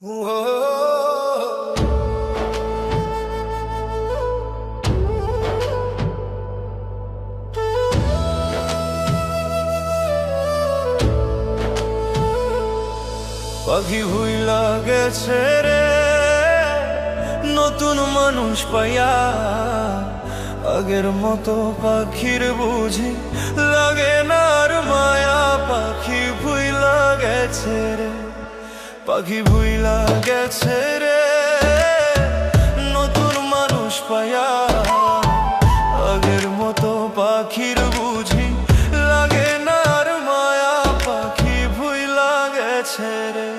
পাখি ভুইলা গেছে রে নতুন মানুষ পাইয়া, আগের মতো পাখির বুঝি লাগে না আর মায়া। পাখি ভুইলা গেছে রে, পাখি ভুইলা গেছে রে নতুন মানুষ পাইয়া, আগের মতো পাখির বুঝি লাগে না আর মায়া। পাখি ভুইলা গেছে রে।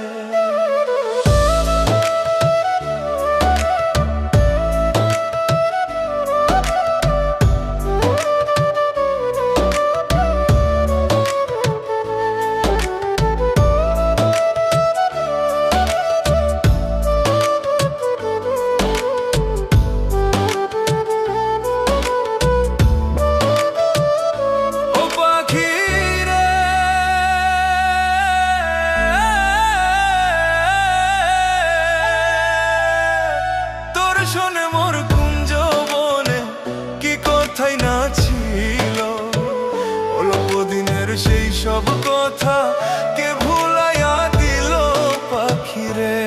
শোনে মোর কুঞ্জ বনে কি কথাই না ছিল, অল্প দিনের সেই সব কথা কে ভুলাইয়া দিল পাখিরে।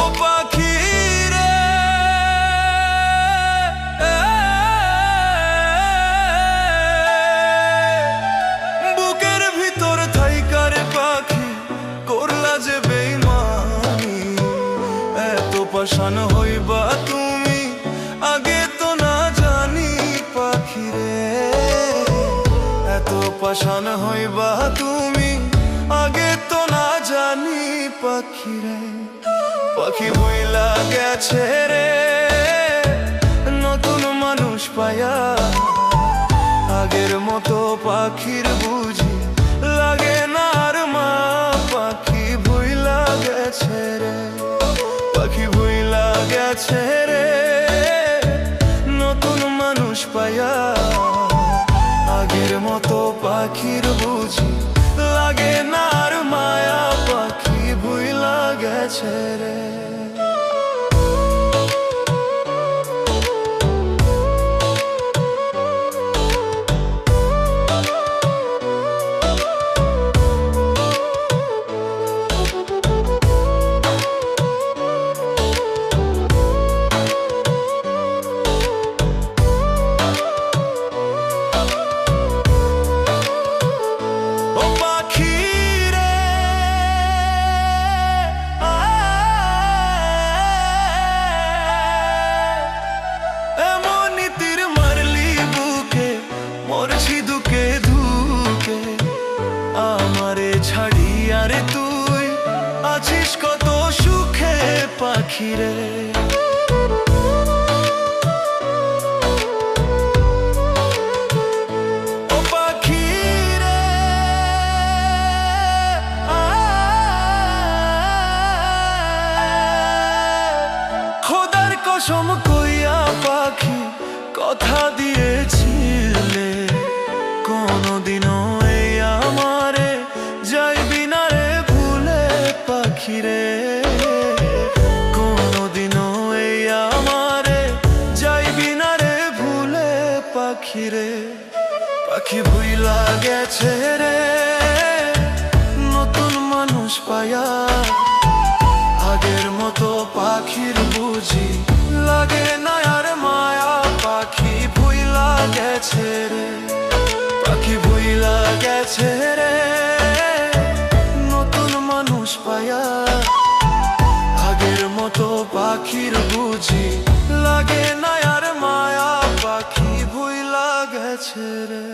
ও পাখিরে বুকের ভিতর থাইকার পাখি করলা যে বেইমানি, এত পাশান হইবা তুমি আগে তো না জানি পাখিরে। এত পাশান হইবা তুমি আগে তো না জানি পাখিরে। পাখি ভুইলা গেছে রে নতুন মানুষ পাইয়া, আগের মতো পাখির বুঝি লাগে না আর মা। পাখি ভুইলা গেছে রে, পাখি ভুইলা গেছে রে নতুন মানুষ পাইয়া, আগের মতো পাখির বুঝি লাগে না আর মায়া। পাখি ভুইলা গেছে রে। দুকে দুকে আমারে ছাড়িয়া রে তুই আছিস কত সুখে পাখিরে। ও পাখিরে খোদার কসম কইয়া পাখি কথা দিয়েছিলে, কোনদিনও এই আমারে যাইবি না রে ভুলে পাখিরে। কোনদিনও এই আমারে যাইবি না রে ভুলে পাখিরে। পাখি ভুইলা গেছে রে নতুন মানুষ পাইয়া, আগের মতো পাখির বুঝি লাগে না আর মায়া। পাখি ভুইলা গেছে রে, পাখি ভুইলা গেছে রে নতুন মানুষ পাইয়া, আগের মতো পাখির বুঝি লাগে না আর মায়া। পাখি ভুইলা গেছে রে।